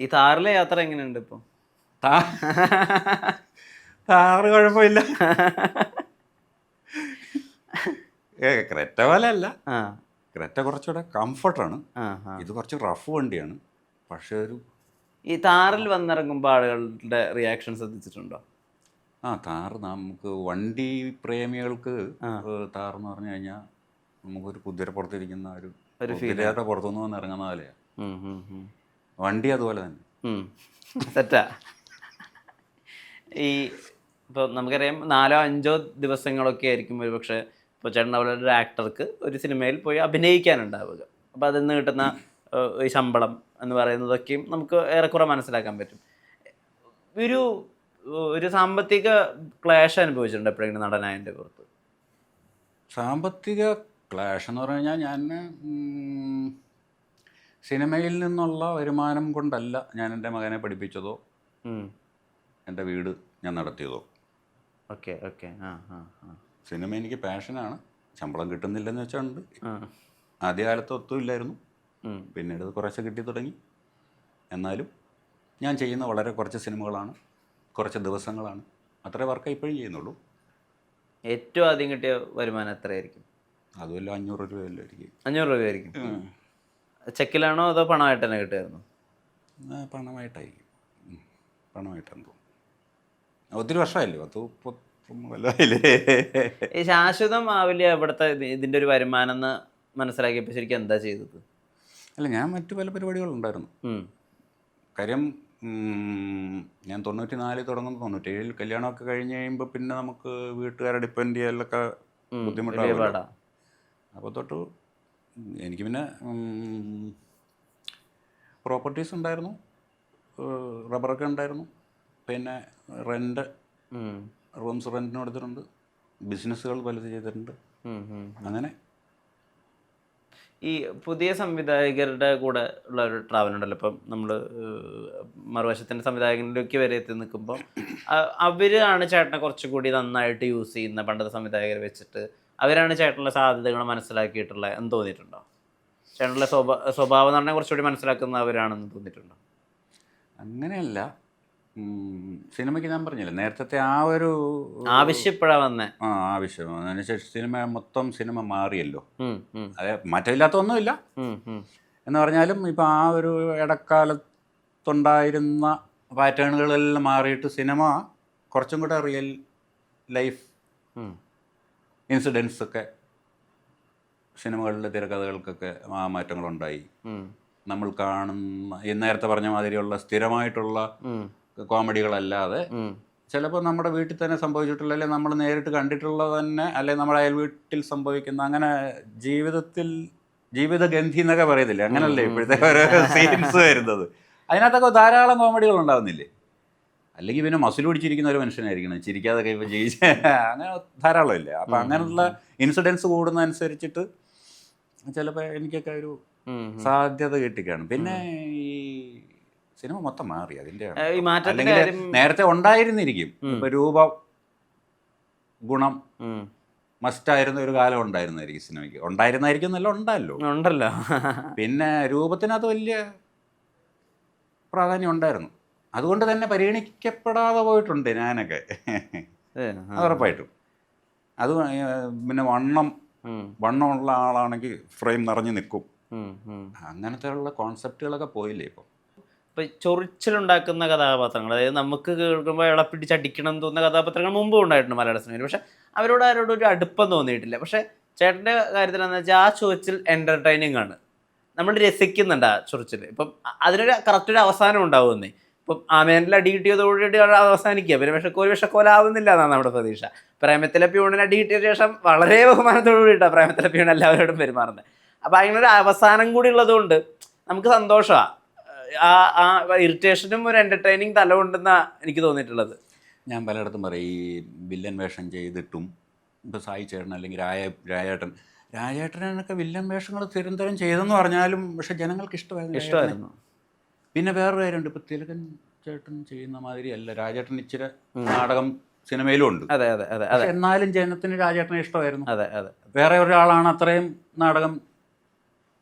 ഈ താറിലെ യാത്ര എങ്ങനെയുണ്ട് ഇപ്പൊ? താറ് കുഴപ്പമില്ല. ക്രെറ്റ പോലെ അല്ല, ക്രെറ്റ കുറച്ചുകൂടെ കംഫർട്ടാണ്. ഇത് കുറച്ച് റഫ് വണ്ടിയാണ്. പക്ഷെ ഈ താറിൽ വന്നിറങ്ങുമ്പോൾ ആളുകളുടെ റിയാക്ഷൻ ശ്രദ്ധിച്ചിട്ടുണ്ടോ? താറ് നമുക്ക് വണ്ടി പ്രേമികൾക്ക് താറെന്ന് പറഞ്ഞു കഴിഞ്ഞാൽ നമുക്കൊരു കുതിരപ്പുറത്തിരിക്കുന്ന ഒരു കുതിരയുടെ പുറത്തുനിന്ന് വന്ന് ഇറങ്ങുന്ന പോലെയാണ്. വണ്ടി അതുപോലെ തന്നെ സെറ്റാ. ഈ ഇപ്പോൾ നമുക്കറിയാം 4-5 ദിവസങ്ങളൊക്കെ ആയിരിക്കും ഒരു പക്ഷേ ഇപ്പോൾ ചേട്ടൻ പോലെ ഒരു ആക്ടർക്ക് ഒരു സിനിമയിൽ പോയി അഭിനയിക്കാനുണ്ടാവുക. അപ്പോൾ അതിൽ നിന്ന് കിട്ടുന്ന ഈ ശമ്പളം എന്ന് പറയുന്നതൊക്കെയും നമുക്ക് ഏറെക്കുറെ മനസ്സിലാക്കാൻ പറ്റും. ഒരു സാമ്പത്തിക ക്ലേശം അനുഭവിച്ചിട്ടുണ്ട് എപ്പോഴെങ്കിലും നടനായതിൻ്റെ പുറത്ത്? സാമ്പത്തിക ക്ലേശം എന്ന് പറഞ്ഞു കഴിഞ്ഞാൽ ഞാൻ സിനിമയിൽ നിന്നുള്ള വരുമാനം കൊണ്ടല്ല ഞാൻ എൻ്റെ മകനെ പഠിപ്പിച്ചതോ എൻ്റെ വീട് ഞാൻ നടത്തിയതോ. Okay okay. സിനിമ എനിക്ക് പാഷനാണ്. ശമ്പളം കിട്ടുന്നില്ലെന്ന് വെച്ചുകൊണ്ട് ആദ്യകാലത്ത് ഒത്തുമില്ലായിരുന്നു. പിന്നീട് കുറച്ച് കിട്ടി തുടങ്ങി. എന്നാലും ഞാൻ ചെയ്യുന്ന വളരെ കുറച്ച് സിനിമകളാണ്, കുറച്ച് ദിവസങ്ങളാണ്. അത്രേ വർക്ക് ഇപ്പോഴും ചെയ്യുന്നുള്ളൂ. ഏറ്റവും ആദ്യം കിട്ടിയ വരുമാനം എത്രയായിരിക്കും? അതുമല്ല 500 രൂപയല്ലായിരിക്കും. 500 രൂപയായിരിക്കും. ചെക്കിലാണോ അതോ പണമായിട്ട് തന്നെ കിട്ടുമായിരുന്നു? പണമായിട്ടായിരിക്കും. പണമായിട്ടെന്ന് തോന്നുന്നു. ഒത്തിരി വർഷമായില്ലേ, 10-30 കൊല്ലമായില്ലേ. ഈ ശാശ്വതം ആവില്ല ഇവിടുത്തെ ഇതിൻ്റെ ഒരു വരുമാനം എന്ന് മനസ്സിലാക്കിയപ്പോൾ ശരിക്കും എന്താ ചെയ്തത്? അല്ല, ഞാൻ മറ്റു പല പരിപാടികളുണ്ടായിരുന്നു. കാര്യം ഞാൻ 94 തുടങ്ങുന്നു, 97 കല്യാണമൊക്കെ കഴിഞ്ഞ് കഴിയുമ്പോൾ പിന്നെ നമുക്ക് വീട്ടുകാരെ ഡിപ്പെൻഡ് ചെയ്യാനൊക്കെ ബുദ്ധിമുട്ടാണ്. അപ്പോൾ തൊട്ട് എനിക്ക് പിന്നെ പ്രോപ്പർട്ടീസ് ഉണ്ടായിരുന്നു, റബ്ബറൊക്കെ ഉണ്ടായിരുന്നു, പിന്നെ റെൻ്റ് റൂംസ് റെൻറ്റിന് കൊടുത്തിട്ടുണ്ട്, ബിസിനസ്സുകൾ പലത് ചെയ്തിട്ടുണ്ട്. അങ്ങനെ ഈ പുതിയ സംവിധായകരുടെ കൂടെ ഉള്ള ഒരു ട്രാവൽ ഉണ്ടല്ലോ. ഇപ്പം നമ്മൾ മറുവശത്തിൻ്റെ സംവിധായകനിലേക്ക് വരെ എത്തി നിൽക്കുമ്പോൾ അവരാണ് ചേട്ടനെ കുറച്ചുകൂടി നന്നായിട്ട് യൂസ് ചെയ്യുന്ന പണ്ടത്തെ സംവിധായകരെ വെച്ചിട്ട്. അവരാണ് ചേട്ടനുള്ള സാധ്യതകൾ മനസ്സിലാക്കിയിട്ടുള്ളത് എന്ന് തോന്നിയിട്ടുണ്ടോ? ചേട്ടനുള്ള സ്വഭാവം എന്ന് പറഞ്ഞാൽ കുറച്ചുകൂടി മനസ്സിലാക്കുന്നവരാണെന്ന് തോന്നിയിട്ടുണ്ടോ? അങ്ങനെയല്ല. സിനിമയ്ക്ക് ഞാൻ പറഞ്ഞില്ല നേരത്തെ ആ ഒരു ആവശ്യം ഇപ്പോഴാണ് വന്നേ. ആവശ്യം അതിനുശേഷം സിനിമ മാറിയല്ലോ. അതെ, മാറ്റമില്ലാത്തൊന്നുമില്ല എന്ന് പറഞ്ഞാലും ഇപ്പം ആ ഒരു ഇടക്കാലത്തുണ്ടായിരുന്ന പാറ്റേണുകളെല്ലാം മാറിയിട്ട് സിനിമ കുറച്ചും കൂടെ റിയൽ ലൈഫ് ഇൻസിഡൻസ് ഒക്കെ സിനിമകളിലെ തിരക്കഥകൾക്കൊക്കെ ആ മാറ്റങ്ങളുണ്ടായി. നമ്മൾ കാണുന്ന ഈ നേരത്തെ പറഞ്ഞ മാതിരിയുള്ള സ്ഥിരമായിട്ടുള്ള കോമഡികളല്ലാതെ ചിലപ്പോൾ നമ്മുടെ വീട്ടിൽ തന്നെ സംഭവിച്ചിട്ടുള്ള, അല്ലെങ്കിൽ നമ്മൾ നേരിട്ട് കണ്ടിട്ടുള്ളത് തന്നെ, അല്ലെങ്കിൽ നമ്മുടെ അയൽ വീട്ടിൽ സംഭവിക്കുന്ന അങ്ങനെ ജീവിതഗന്ധി എന്നൊക്കെ പറയത്തില്ലേ, അങ്ങനല്ലേ ഇപ്പോഴത്തെ ഓരോ സീൻസ് വരുന്നത്. അതിനകത്തൊക്കെ ധാരാളം കോമഡികൾ ഉണ്ടാകുന്നില്ലേ. അല്ലെങ്കിൽ പിന്നെ മസിൽ പിടിച്ചിരിക്കുന്ന ഒരു മനുഷ്യനായിരിക്കണം, ചിരിക്കാതെ കഴിയുമ്പോൾ ജയിച്ച അങ്ങനെ ധാരാളം ഇല്ലേ. അപ്പം അങ്ങനെയുള്ള ഇൻസിഡൻസ് കൂടുന്നതനുസരിച്ചിട്ട് ചിലപ്പോൾ എനിക്കൊക്കെ ഒരു സാധ്യത കിട്ടിക്കാണും. പിന്നെ ഈ സിനിമ മൊത്തം മാറി അതിൻ്റെ. അല്ലെങ്കിൽ നേരത്തെ ഉണ്ടായിരുന്നിരിക്കും. ഇപ്പൊ രൂപ ഗുണം മസ്റ്റായിരുന്ന ഒരു കാലം ഉണ്ടായിരുന്നായിരിക്കും സിനിമയ്ക്ക്. ഉണ്ടായിരുന്നായിരിക്കും എന്നല്ല, ഉണ്ടല്ലോ. പിന്നെ രൂപത്തിനകത്ത് വലിയ പ്രാധാന്യം ഉണ്ടായിരുന്നു. അതുകൊണ്ട് തന്നെ പരിഗണിക്കപ്പെടാതെ പോയിട്ടുണ്ട് ഞാനൊക്കെ, ഉറപ്പായിട്ടും. അത് പിന്നെ വണ്ണമുള്ള ആളാണെങ്കിൽ ഫ്രെയിം നിറഞ്ഞു നിൽക്കും. അങ്ങനത്തെ ഉള്ള കോൺസെപ്റ്റുകളൊക്കെ പോയില്ലേ ഇപ്പോൾ. ഇപ്പം ചൊറിച്ചിലുണ്ടാക്കുന്ന കഥാപാത്രങ്ങൾ, അതായത് നമുക്ക് കേൾക്കുമ്പോൾ ഇള പിടിച്ചടിക്കണം എന്ന് തോന്നുന്ന കഥാപാത്രങ്ങൾ മുമ്പും ഉണ്ടായിട്ടുണ്ട് മലയാള സിനിമയിൽ. പക്ഷെ ആരോടൊരു അടുപ്പം തോന്നിയിട്ടില്ല. പക്ഷേ ചേട്ടൻ്റെ കാര്യത്തിലെന്ന് വെച്ചാൽ ആ ചൊറിച്ചിൽ എൻ്റർടൈനിങ് ആണ്, നമ്മൾ രസിക്കുന്നുണ്ട് ആ ചൊറിച്ചിൽ. ഇപ്പം അതിനൊരു കറക്റ്റൊരു അവസാനം ഉണ്ടാവുമെന്നേ. ഇപ്പം ആമേനിൽ അടി കിട്ടിയതോടുകൂടി അവസാനിക്കുക, പിന്നെ ഒരു വിഷക്കോലാവുന്നില്ല എന്നാണ് നമ്മുടെ പ്രതീക്ഷ. പ്രേമത്തിലെ പ്യൂണിന് അടി കിട്ടിയ ശേഷം വളരെ ബഹുമാനത്തോടു കൂടിയിട്ടാണ് പ്രേമത്തിലെ പ്യൂൺ എല്ലാവരോടും പെരുമാറുന്നത്. അപ്പം അതിനൊരു അവസാനം കൂടി ഉള്ളതുകൊണ്ട് നമുക്ക് സന്തോഷമാണ്. ആ ഇറിറ്റേഷനും ഒരു എൻ്റർടൈനിങ് തലമുണ്ടെന്നാണ് എനിക്ക് തോന്നിയിട്ടുള്ളത്. ഞാൻ പലയിടത്തും പറയും, ഈ വില്ലൻ വേഷം ചെയ്തിട്ടും ഇപ്പോൾ സായി ചേട്ടൻ അല്ലെങ്കിൽ രാജേട്ടനൊക്കെ വില്ലൻ വേഷങ്ങൾ തിരുവനന്തപുരം ചെയ്തെന്ന് പറഞ്ഞാലും പക്ഷെ ജനങ്ങൾക്ക് ഇഷ്ടമായിരുന്നു. പിന്നെ വേറൊരു കാര്യമുണ്ട്, ഇപ്പോൾ തിലകൻ ചേട്ടൻ ചെയ്യുന്ന മാതിരി അല്ല രാജേട്ടൻ. ഇച്ചിരി നാടകം സിനിമയിലും ഉണ്ട്. എന്നാലും ജനത്തിന് രാജേട്ടനെ ഇഷ്ടമായിരുന്നു. വേറെ ഒരാളാണ് അത്രയും നാടകം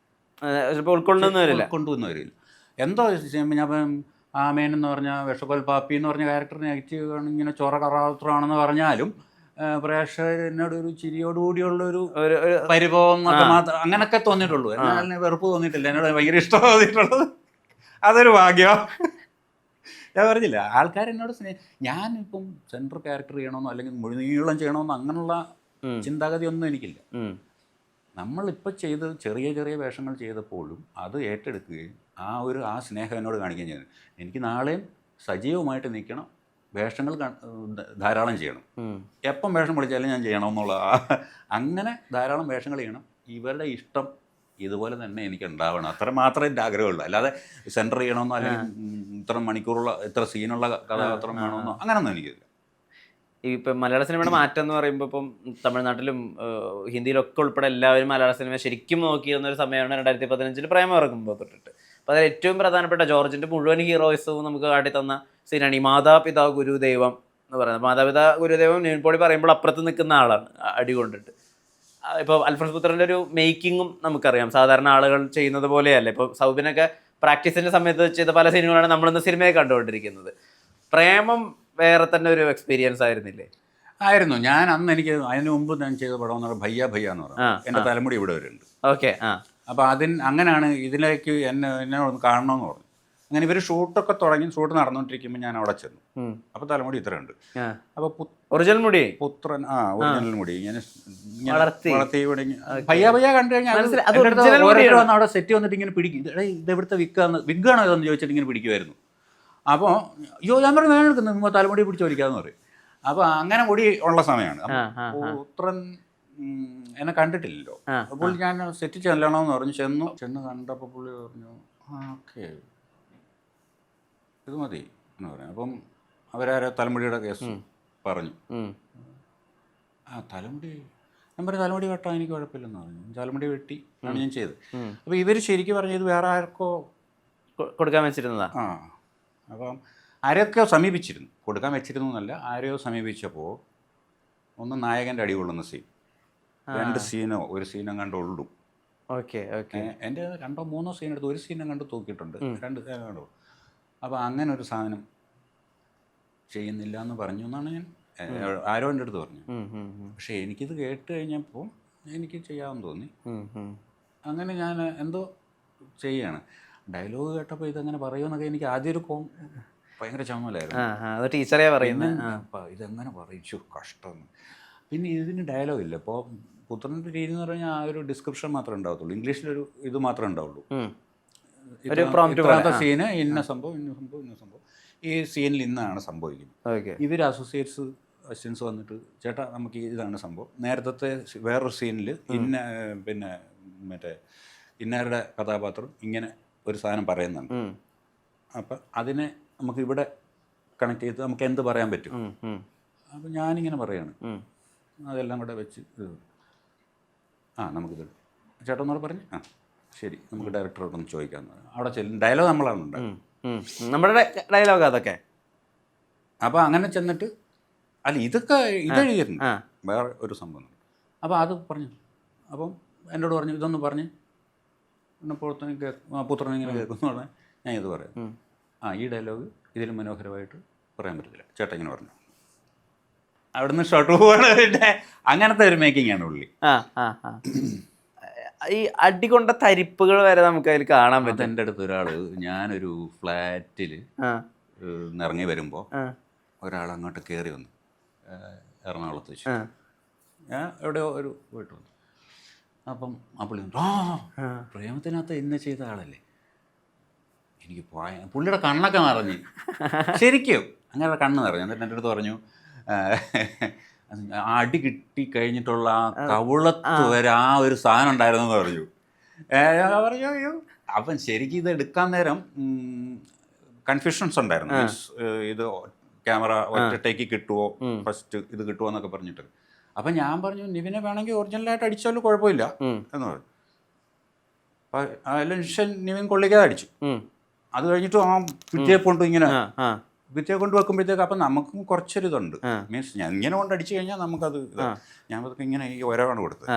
കൊണ്ടുവന്ന് വരില്ല. എന്തോ ഞാൻ ആമേൻ എന്ന് പറഞ്ഞ വിഷക്കോൽ പാപ്പി എന്ന് പറഞ്ഞ ക്യാരക്ടർ നെഗറ്റീവ് ഇങ്ങനെ ചൊറ കഥാപാത്രമാണെന്ന് പറഞ്ഞാലും പ്രേക്ഷകർ എന്നോട് ഒരു ചിരിയോടുകൂടിയുള്ളൊരു പരിഭവം എന്നൊക്കെ മാത്രം അങ്ങനൊക്കെ തോന്നിയിട്ടുള്ളൂ. എന്നാൽ വെറുപ്പ് തോന്നിയിട്ടില്ല, എന്നോട് ഭയങ്കര ഇഷ്ടം തോന്നിയിട്ടുള്ളത്. അതൊരു ഭാഗ്യം. ഞാൻ പറഞ്ഞില്ല, ആൾക്കാർ എന്നോട് ഞാനിപ്പം സെൻട്രൽ ക്യാരക്ടർ ചെയ്യണമെന്നോ അല്ലെങ്കിൽ മുഴുനീളം ചെയ്യണമെന്നോ അങ്ങനെയുള്ള ചിന്താഗതി ഒന്നും എനിക്കില്ല. നമ്മളിപ്പോൾ ചെയ്ത് ചെറിയ ചെറിയ വേഷങ്ങൾ ചെയ്തപ്പോഴും അത് ഏറ്റെടുക്കുകയും ആ സ്നേഹം എന്നോട് കാണിക്കുകയും ചെയ്യുന്നു. എനിക്ക് നാളെയും സജീവമായിട്ട് നിൽക്കണം, വേഷങ്ങൾ ധാരാളം ചെയ്യണം, എപ്പം വേഷം വിളിച്ചാലും ഞാൻ ചെയ്യണമെന്നുള്ള അങ്ങനെ ധാരാളം വേഷങ്ങൾ ചെയ്യണം. ഇവരുടെ ഇഷ്ടം ഇതുപോലെ തന്നെ എനിക്ക് ഉണ്ടാവണം, അത്ര മാത്രമേ എൻ്റെ ആഗ്രഹമുള്ളൂ. അല്ലാതെ സെൻറ്റർ ചെയ്യണമെന്നോ അല്ലെങ്കിൽ ഇത്ര മണിക്കൂറുള്ള ഇത്ര സീനുള്ള കഥാപാത്രം വേണമെന്നോ അങ്ങനെയൊന്നും എനിക്കില്ല. ഇപ്പം മലയാള സിനിമയുടെ മാറ്റം എന്ന് പറയുമ്പോൾ ഇപ്പം തമിഴ്നാട്ടിലും ഹിന്ദിയിലൊക്കെ ഉൾപ്പെടെ എല്ലാവരും മലയാള സിനിമ ശരിക്കും നോക്കിയിരുന്ന ഒരു സമയമാണ് 2015 പ്രേമം ഇറങ്ങുമ്പോൾ തൊട്ടിട്ട്. അപ്പോൾ അതിൽ ഏറ്റവും പ്രധാനപ്പെട്ട ജോർജിൻ്റെ മുഴുവൻ ഹീറോയിസവും നമുക്ക് കാട്ടി തന്ന സീനാണ് ഈ മാതാപിതാ ഗുരുദൈവം എന്ന് പറയുന്നത്. മാതാപിതാ ഗുരുദൈവം നിവിൻ പോളി പറയുമ്പോൾ അപ്പുറത്ത് നിൽക്കുന്ന ആളാണ് അടി കൊണ്ടിട്ട്. ഇപ്പോൾ അൽഫോൺസ് പുത്രൻ്റെ ഒരു മേക്കിങ്ങും നമുക്കറിയാം, സാധാരണ ആളുകൾ ചെയ്യുന്നത് പോലെയല്ല. ഇപ്പോൾ സൗബിനൊക്കെ പ്രാക്ടീസിൻ്റെ സമയത്ത് ചെയ്ത പല സിനിമകളാണ് നമ്മളിന്ന് സിനിമയെ കണ്ടുകൊണ്ടിരിക്കുന്നത്. പ്രേമം വേറെ തന്നെ ഒരു എക്സ്പീരിയൻസ് ആയിരുന്നില്ലേ? ആയിരുന്നു. ഞാൻ അന്ന് എനിക്ക് അതിന് മുമ്പ് ഞാൻ ചെയ്ത പടം എന്ന് പറഞ്ഞാൽ ഭയ്യ ഭയ്യ എന്ന് പറയുന്നത്. എൻ്റെ തലമുടി ഇവിടെ വരുന്നുണ്ട്. ഓക്കെ. അപ്പോൾ അങ്ങനെയാണ് ഇതിലേക്ക് എന്നെ ഒന്ന് കാണണമെന്ന് പറഞ്ഞു. അങ്ങനെ ഇവർ ഷൂട്ടൊക്കെ തുടങ്ങി, ഷൂട്ട് നടന്നുകൊണ്ടിരിക്കുമ്പോൾ ഞാൻ അവിടെ ചെന്നു. അപ്പോൾ തലമുടി ഇത്രയുണ്ട്. അപ്പോൾ ഒറിജിനൽ മുടി പുത്രൻ ഒറിജിനൽ മുടി ഇങ്ങനെ വളർത്തി ഭയ്യ ഭയ്യ കണ്ടു കഴിഞ്ഞാൽ വന്ന് അവിടെ സെറ്റ് വന്നിട്ട് ഇങ്ങനെ പിടിക്കും. ഇതെവിടുത്തെ വിഗാണോ ഇതെന്ന് ചോദിച്ചിട്ട് ഇങ്ങനെ പിടിക്കുമായിരുന്നു. അപ്പോൾ ഞാൻ പറഞ്ഞു വേണം എടുക്കുന്നത്, തലമുടി പിടിച്ച് വലിക്കാമെന്ന് പറയും. അപ്പോൾ അങ്ങനെ മുടി ഉള്ള സമയമാണ്. പുത്രൻ എന്നെ കണ്ടിട്ടില്ലല്ലോ. അപ്പോൾ ഞാൻ സെറ്റ് ചെല്ലണമെന്ന് പറഞ്ഞു. ചെന്ന് കണ്ടപ്പോൾ പുള്ളി പറഞ്ഞു ഓക്കെ ഇത് മതി എന്ന് പറഞ്ഞു. അപ്പം അവരാരോ തലമുടിയുടെ കേസ് പറഞ്ഞു. തലമുടി ഞാൻ പറഞ്ഞു തലമുടി വെട്ടാൻ എനിക്ക് കുഴപ്പമില്ലെന്ന് പറഞ്ഞു. തലമുടി വെട്ടി ആണ് ഞാൻ ചെയ്തത്. അപ്പോൾ ഇവർ ശരിക്കും പറഞ്ഞു ഇത് വേറെ ആർക്കോ കൊടുക്കാൻ വെച്ചിരുന്നതാ. അപ്പം ആരെയൊക്കെയോ സമീപിച്ചിരുന്നു, കൊടുക്കാൻ വെച്ചിരുന്നു എന്നല്ല, ആരെയോ സമീപിച്ചപ്പോൾ ഒന്ന് നായകൻ്റെ അടി കൊള്ളുന്ന സീൻ, 2 സീനോ ഒരു സീനും കണ്ടുള്ളൂ. Okay okay. എൻ്റെ 2 or 3 സീൻ എടുത്ത് ഒരു സീനും കണ്ട് തൂക്കിയിട്ടുണ്ട്, 2 സീനും കണ്ടു. അപ്പോൾ അങ്ങനെ ഒരു സാധനം ചെയ്യുന്നില്ല എന്ന് പറഞ്ഞു എന്നാണ് ഞാൻ ആരോ എൻ്റെ അടുത്ത് പറഞ്ഞു. പക്ഷേ എനിക്കിത് കേട്ട് കഴിഞ്ഞപ്പോൾ എനിക്ക് ചെയ്യാമെന്ന് തോന്നി. അങ്ങനെ ഞാൻ എന്തോ ചെയ്യാണ്. ഡയലോഗ് കേട്ടപ്പോൾ ഇതങ്ങനെ പറയുമെന്നൊക്കെ എനിക്ക് ആദ്യം ഒരു ഭയങ്കര ചമ്മലായിരുന്നു. ടീച്ചറേ പറയുന്നത് ഇതെങ്ങനെ പറയിച്ചു കഷ്ടം. പിന്നെ ഇതിന് ഡയലോഗ് ഇല്ല. ഇപ്പോൾ പുത്രൻ്റെ രീതി എന്ന് പറഞ്ഞാൽ ആ ഒരു ഡിസ്ക്രിപ്ഷൻ മാത്രമേ ഉണ്ടാവത്തുള്ളൂ, ഇംഗ്ലീഷിലൊരു ഇത് മാത്രമേ ഉണ്ടാവുള്ളൂ. ഇത്രാമത്തെ സീന് ഇന്ന സംഭവം ഇന്ന സംഭവം ഇന്ന സംഭവം, ഈ സീനിൽ ഇന്നാണ് സംഭവിക്കുന്നത്. ഇവർ അസിസ്റ്റൻസ് വന്നിട്ട് ചേട്ടാ നമുക്ക് ഇതാണ് സംഭവം, നേരത്തെ വേറൊരു സീനിൽ ഇന്ന പിന്നെ മറ്റേ ഇന്നാരുടെ കഥാപാത്രം ഇങ്ങനെ ഒരു സാധനം പറയുന്നുണ്ട്. അപ്പം അതിനെ നമുക്ക് ഇവിടെ കണക്ട് ചെയ്ത് നമുക്ക് എന്ത് പറയാൻ പറ്റും. അപ്പം ഞാനിങ്ങനെ പറയാണ്, അതെല്ലാം കൂടെ വെച്ച് നമുക്കിത് ചേട്ടന്മാർ പറഞ്ഞ് ശരി നമുക്ക് ഡയറക്ടറോടൊന്ന് ചോദിക്കാമെന്ന് പറഞ്ഞു. അവിടെ ചെല്ലും ഡയലോഗ് നമ്മളാണ് ഉണ്ടാകും, നമ്മുടെ ഡയലോഗ് അതൊക്കെ. അപ്പോൾ അങ്ങനെ ചെന്നിട്ട് അല്ല ഇതൊക്കെ ഇതെഴുതിയിരുന്നു വേറെ ഒരു സംഭവം. അപ്പോൾ അത് പറഞ്ഞു. അപ്പം എന്നോട് പറഞ്ഞു ഇതൊന്ന് പറഞ്ഞ് പുത്രൻ ഇങ്ങനെ കേൾക്കുന്നു പറഞ്ഞാൽ ഞാൻ ഇത് പറയാം. ഈ ഡയലോഗ് ഇതിലും മനോഹരമായിട്ട് പറയാൻ പറ്റത്തില്ല, ചേട്ടാ ഇങ്ങനെ പറഞ്ഞു. അവിടുന്ന് ഷോട്ട് പോവാണ്. അങ്ങനത്തെ ഒരു മേക്കിംഗ് ആണ് ഉള്ളി. ഈ അടികൊണ്ട തരിപ്പുകൾ വരെ നമുക്ക് അതിൽ കാണാൻ പറ്റും. എൻ്റെ അടുത്ത് ഒരാൾ, ഞാനൊരു ഫ്ലാറ്റിൽ ഇറങ്ങി വരുമ്പോൾ ഒരാൾ അങ്ങോട്ട് കയറി വന്നു, എറണാകുളത്ത് വെച്ച്. ഞാൻ എവിടെയോ ഒരു വീട്ടിൽ വന്നു. അപ്പം പുള്ളി പ്രേമത്തിനകത്ത് ഇന്ന ചെയ്ത ആളല്ലേ. എനിക്ക് പുള്ളിയുടെ കണ്ണൊക്കെ നിറഞ്ഞു, ശരിക്കും അങ്ങനെ കണ്ണ് നിറഞ്ഞു. എന്നിട്ട് എൻ്റെ അടുത്ത് പറഞ്ഞു അടി കിട്ടി കഴിഞ്ഞിട്ടുള്ള ആ കവിളത്ത് വരെ ആ ഒരു സാധനം ഉണ്ടായിരുന്നെന്ന് പറഞ്ഞു. പറഞ്ഞു അയ്യോ. അപ്പം ശരിക്കും ഇത് എടുക്കാൻ നേരം കൺഫ്യൂഷൻസ് ഉണ്ടായിരുന്നു. ഇത് ക്യാമറ ഒറ്റട്ടേക്ക് കിട്ടുമോ, ഫസ്റ്റ് ഇത് കിട്ടുമോ എന്നൊക്കെ പറഞ്ഞിട്ട്. അപ്പം ഞാൻ പറഞ്ഞു നിവിനെ വേണമെങ്കിൽ ഒറിജിനലായിട്ട് അടിച്ചാലും കുഴപ്പമില്ല എന്ന് പറഞ്ഞു. ലെൻഷൻ നിവിൻ കൊള്ളിക്കാതെ അടിച്ചു. അത് കഴിഞ്ഞിട്ട് പിറ്റേ കൊണ്ട് ഇങ്ങനെ പിറ്റേ കൊണ്ട് വെക്കുമ്പോഴത്തേക്ക് അപ്പം നമുക്കും കുറച്ചൊരു ഇതുണ്ട്. മീൻസ് ഞാൻ ഇങ്ങനെ കൊണ്ട് അടിച്ചു കഴിഞ്ഞാൽ നമുക്കത് ഞാൻ ഇങ്ങനെ ഈ ഒരവാണ് കൊടുത്തത്.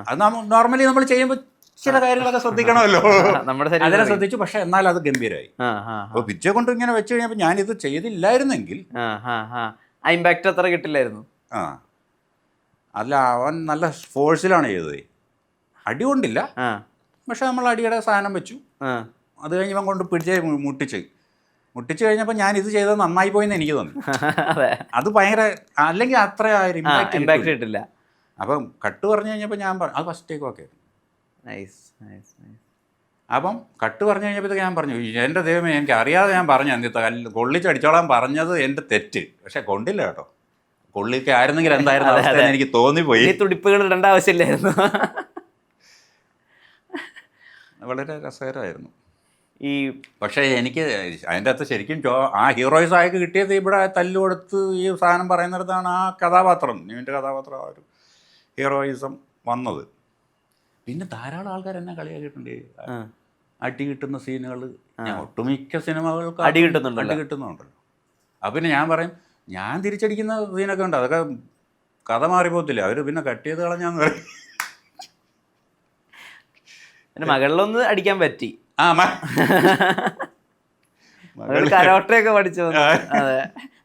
അത് നോർമലി നമ്മൾ ചെയ്യുമ്പോൾ ചില കാര്യങ്ങളൊക്കെ ശ്രദ്ധിക്കണമല്ലോ. നമ്മുടെ അതിനെ ശരീരം ശ്രദ്ധിച്ചു. പക്ഷെ എന്നാൽ അത് ഗംഭീരമായി. അപ്പോൾ പിച്ചയെ കൊണ്ട് ഇങ്ങനെ വെച്ച് കഴിഞ്ഞപ്പോൾ ഞാനിത് ചെയ്തില്ലായിരുന്നെങ്കിൽ ആ ഇമ്പാക്റ്റ് അത്ര കിട്ടില്ലായിരുന്നു. ആ അല്ല, അവൻ നല്ല ഫോഴ്സിലാണ് ചെയ്തത്. അടി കൊണ്ടില്ല, പക്ഷെ നമ്മൾ അടിയുടെ സാധനം വെച്ചു. അത് കഴിഞ്ഞ് ഇവൻ കൊണ്ട് മുട്ടിച്ച് കഴിഞ്ഞപ്പോൾ ഞാൻ ഇത് ചെയ്തത് നന്നായി പോയെന്ന് എനിക്ക് തോന്നി. അത് ഭയങ്കര, അല്ലെങ്കിൽ അത്ര ഇമ്പാക്റ്റ് കിട്ടില്ല. അപ്പം കട്ട് പറഞ്ഞു കഴിഞ്ഞപ്പോൾ ഞാൻ അത് ഫസ്റ്റ് ടേക്ക് ഓക്കെ. അപ്പം കട്ട് പറഞ്ഞു കഴിഞ്ഞപ്പോഴത്തേക്ക് ഞാൻ പറഞ്ഞു, എൻ്റെ ദൈവമേ, എനിക്ക് അറിയാതെ ഞാൻ പറഞ്ഞു എന്ത് കൊള്ളിച്ചടിച്ചോളാൻ പറഞ്ഞത് എൻ്റെ തെറ്റ്. പക്ഷെ കൊണ്ടില്ല കേട്ടോ. കൊള്ളിക്ക് ആയിരുന്നെങ്കിൽ എന്തായിരുന്നു അവസ്ഥ എന്ന് എനിക്ക് തോന്നിപ്പോയി. തുടിപ്പുകൾ ഇടേണ്ട ആവശ്യമില്ലായിരുന്നു. വളരെ രസകരമായിരുന്നു. ഈ പക്ഷേ എനിക്ക് അതിൻ്റെ അകത്ത് ശരിക്കും ആ ഹീറോയിസ് ആയിട്ട് കിട്ടിയത് ഇവിടെ തല്ലു കൊടുത്ത് ഈ സാധനം പറയുന്നിടത്താണ് ആ കഥാപാത്രം, നീവിൻ്റെ കഥാപാത്രം, ആ ഒരു ഹീറോയിസം വന്നത്. പിന്നെ ധാരാളം ആൾക്കാർ എന്നെ കളിയാക്കിയിട്ടുണ്ട്. അടി കിട്ടുന്ന സീനുകൾ ഒട്ടുമിക്ക സിനിമകൾക്ക് അടി കിട്ടുന്നുണ്ടല്ലോ. അപ്പം പിന്നെ ഞാൻ പറയും, ഞാൻ തിരിച്ചടിക്കുന്ന സീനൊക്കെ ഉണ്ട്, അതൊക്കെ കഥ മാറിപ്പോത്തില്ല, അവർ പിന്നെ കട്ട് ചെയ്ത് കളഞ്ഞാന്ന് പറയും. മകളിലൊന്ന് അടിക്കാൻ പറ്റി. ആ കരോട്ടയൊക്കെ പഠിച്ചു. അതെ,